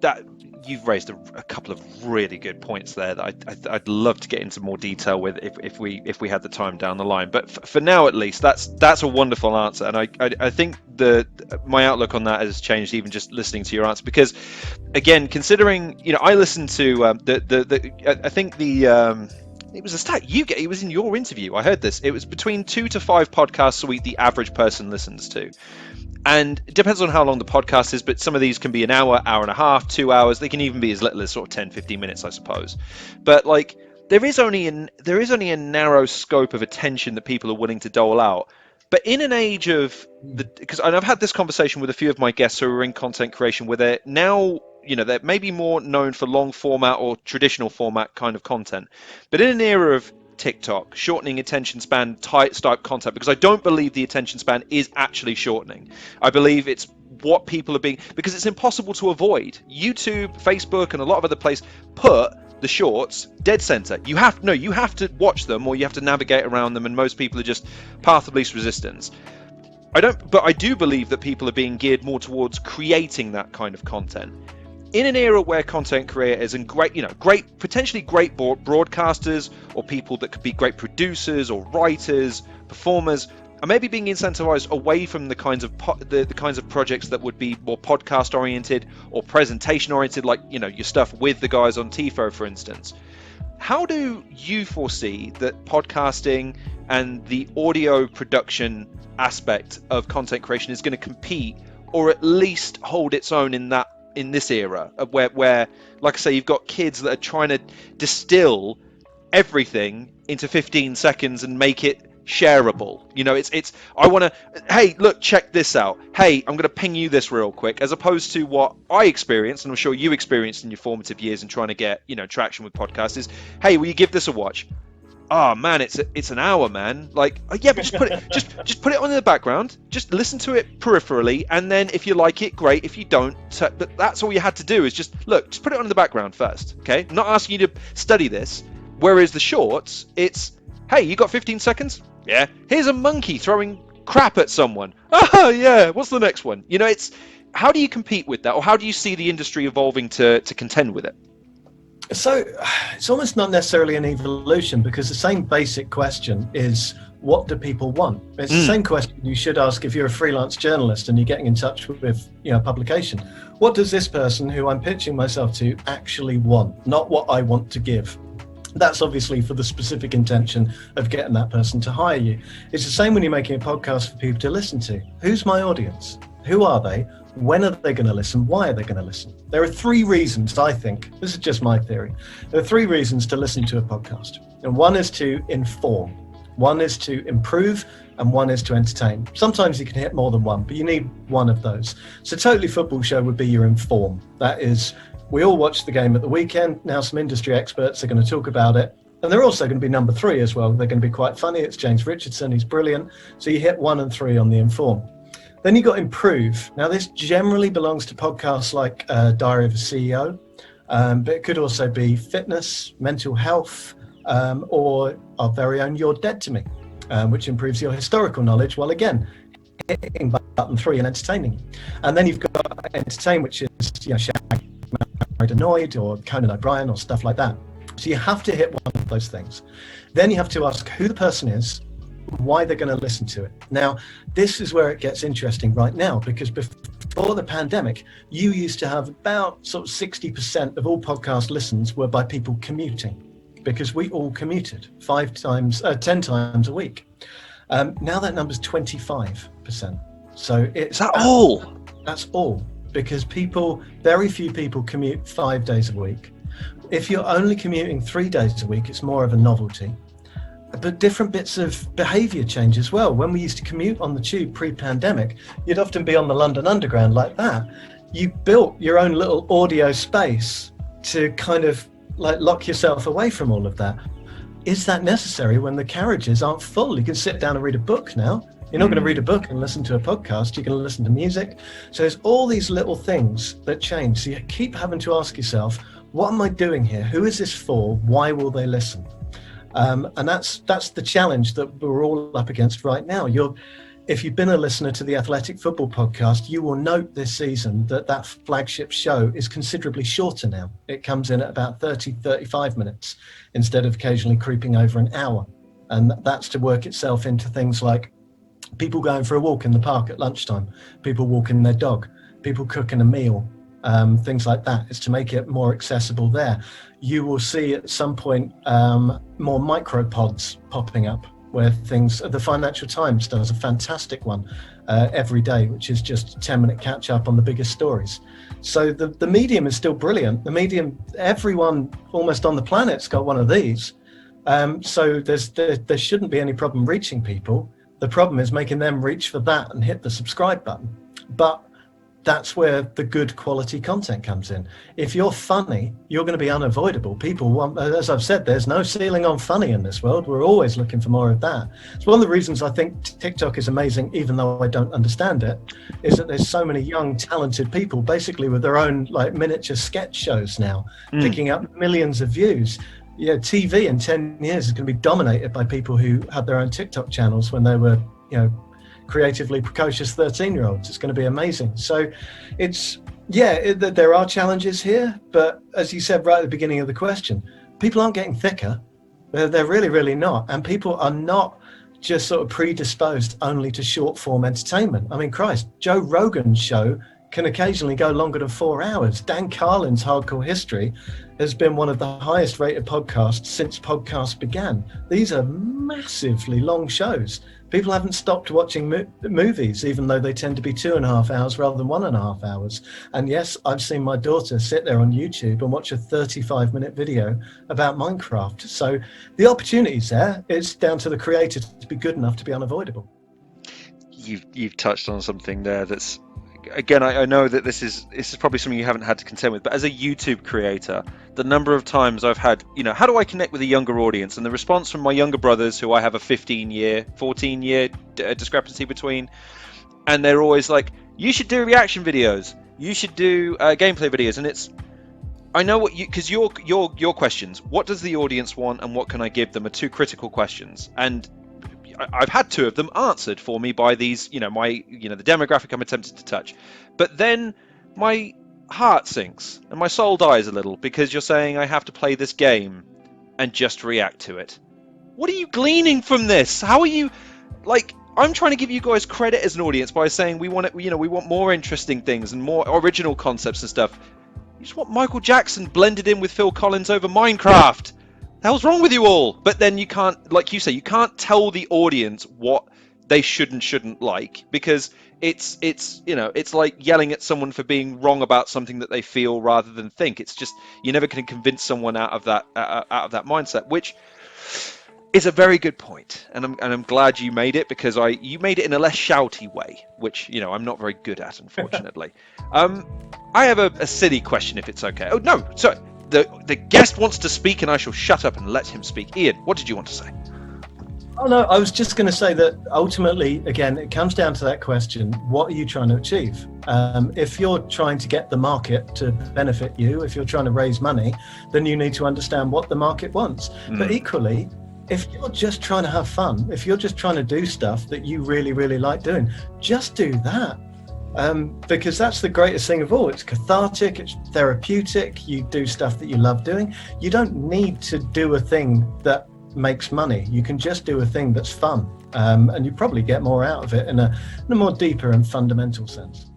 That you've raised a couple of really good points there that I'd love to get into more detail with if we had the time down the line. But for now, at least, that's a wonderful answer, and I think my outlook on that has changed even just listening to your answer, because again, considering I listened to I think it was a stat it was in your interview. I heard this. It was between 2 to 5 podcasts a week the average person listens to. And it depends on how long the podcast is, but some of these can be an hour, hour and a half, 2 hours. They can even be as little as sort of 10, 15 minutes, I suppose. But like, there is only a narrow scope of attention that people are willing to dole out. But in an age of because I've had this conversation with a few of my guests who are in content creation, where they're now, they're maybe more known for long format or traditional format kind of content. But in an era of TikTok, shortening attention span type content, because I don't believe the attention span is actually shortening. I believe it's what people are being, because it's impossible to avoid. YouTube, Facebook, and a lot of other places put the shorts dead center. You have to watch them, or you have to navigate around them, and most people are just path of least resistance. But I do believe that people are being geared more towards creating that kind of content. In an era where content creators and potentially great broadcasters, or people that could be great producers or writers, performers, are maybe being incentivized away from the kinds of projects that would be more podcast oriented or presentation oriented, like your stuff with the guys on TIFO, for instance. How do you foresee that podcasting and the audio production aspect of content creation is going to compete, or at least hold its own in this era where, like I say, you've got kids that are trying to distill everything into 15 seconds and make it shareable? I want to, hey, look, check this out. Hey, I'm going to ping you this real quick, as opposed to what I experienced, and I'm sure you experienced in your formative years and trying to get, traction with podcasts, is, hey, will you give this a watch? Oh man, it's an hour, man. Like, yeah, but just put it on in the background. Just listen to it peripherally, and then if you like it, great. If you don't, but that's all you had to do, is just put it on in the background first. Okay, I'm not asking you to study this. Whereas the shorts, it's, hey, you got 15 seconds? Yeah. Here's a monkey throwing crap at someone. Oh yeah. What's the next one? It's, how do you compete with that, or how do you see the industry evolving to contend with it? So it's almost not necessarily an evolution, because the same basic question is, what do people want? It's the same question you should ask if you're a freelance journalist and you're getting in touch with publication. What does this person who I'm pitching myself to actually want? Not what I want to give. That's obviously for the specific intention of getting that person to hire you. It's the same when you're making a podcast for people to listen to. Who's my audience? Who are they? When are they going to listen? Why are they going to listen? There are 3 reasons, I think, this is just my theory, there are 3 reasons to listen to a podcast. And one is to inform, one is to improve, and one is to entertain. Sometimes you can hit more than one, but you need one of those. So Totally Football Show would be your inform. That is, we all watch the game at the weekend. Now some industry experts are going to talk about it. And they're also going to be number 3 as well. They're going to be quite funny. It's James Richardson, he's brilliant. So you hit 1 and 3 on the inform. Then you got improve. Now this generally belongs to podcasts like Diary of a CEO, but it could also be fitness, mental health, or our very own You're Dead to Me, which improves your historical knowledge, while again, hitting button 3 and entertaining. And then you've got entertain, which is Shag, Married Annoyed, or Conan O'Brien, or stuff like that. So you have to hit one of those things. Then you have to ask who the person is, why they're going to listen to it. Now, this is where it gets interesting right now, because before the pandemic, you used to have about sort of 60% of all podcast listens were by people commuting, because we all commuted 10 times a week. Now that number's 25%. So it's all. That's all, because very few people commute 5 days a week. If you're only commuting 3 days a week, it's more of a novelty. But different bits of behaviour change as well. When we used to commute on the tube pre-pandemic, you'd often be on the London Underground like that. You built your own little audio space to kind of like lock yourself away from all of that. Is that necessary when the carriages aren't full? You can sit down and read a book now. You're not going to read a book and listen to a podcast. You're going to listen to music. So there's all these little things that change. So you keep having to ask yourself, what am I doing here? Who is this for? Why will they listen? And that's the challenge that we're all up against right now. If you've been a listener to the Athletic Football Podcast, you will note this season that flagship show is considerably shorter now. It comes in at about 35 minutes instead of occasionally creeping over an hour. And that's to work itself into things like people going for a walk in the park at lunchtime, people walking their dog, people cooking a meal, things like that. It's to make it more accessible there. You will see at some point more micropods popping up, where the Financial Times does a fantastic one every day, which is just a 10-minute catch up on the biggest stories. So the medium is still brilliant. The medium, everyone almost on the planet's got one of these. So there shouldn't be any problem reaching people. The problem is making them reach for that and hit the subscribe button. But that's where the good quality content comes in. If you're funny, you're going to be unavoidable. People want, as I've said, there's no ceiling on funny in this world. We're always looking for more of that. It's one of the reasons I think TikTok is amazing, even though I don't understand it, is that there's so many young, talented people, basically with their own like miniature sketch shows now, picking up millions of views. Yeah, TV in 10 years is going to be dominated by people who had their own TikTok channels when they were, creatively precocious 13-year-olds. It's going to be amazing. So there are challenges here, but as you said right at the beginning of the question, people aren't getting thicker. They're really, really not. And people are not just sort of predisposed only to short form entertainment. I mean, Christ, Joe Rogan's show can occasionally go longer than 4 hours. Dan Carlin's Hardcore History has been one of the highest rated podcasts since podcasts began. These are massively long shows. People haven't stopped watching movies, even though they tend to be 2.5 hours rather than 1.5 hours. And yes, I've seen my daughter sit there on YouTube and watch a 35-minute video about Minecraft. So the opportunity's there. It's down to the creator to be good enough to be unavoidable. You've touched on something there that's, again, I know that this is probably something you haven't had to contend with, but as a YouTube creator, the number of times I've had, how do I connect with a younger audience? And the response from my younger brothers, who I have a 14-year discrepancy between, and they're always like, you should do reaction videos, you should do gameplay videos. And I know because your questions, what does the audience want and what can I give them, are two critical questions. And I've had two of them answered for me by these, the demographic I'm attempting to touch. But then my heart sinks and my soul dies a little, because you're saying I have to play this game and just react to it. What are you gleaning from this? How are you, I'm trying to give you guys credit as an audience by saying we want more interesting things and more original concepts and stuff. You just want Michael Jackson blended in with Phil Collins over Minecraft. The hell's wrong with you all? But then you can't, like you say, you can't tell the audience what they should and shouldn't like, because it's like yelling at someone for being wrong about something that they feel rather than think. It's just, you're never going to convince someone out of that mindset, which is a very good point. And I'm glad you made it, because you made it in a less shouty way, which I'm not very good at, unfortunately. I have a silly question, if it's okay. Oh no, sorry. The guest wants to speak, and I shall shut up and let him speak. Ian, what did you want to say? Oh no, I was just going to say that ultimately, again, it comes down to that question: what are you trying to achieve? If you're trying to get the market to benefit you, if you're trying to raise money, then you need to understand what the market wants. But equally, if you're just trying to have fun, if you're just trying to do stuff that you really, really like doing, just do that. Because that's the greatest thing of all. It's cathartic, it's therapeutic, you do stuff that you love doing. You don't need to do a thing that makes money. You can just do a thing that's fun, and you probably get more out of it in a more deeper and fundamental sense.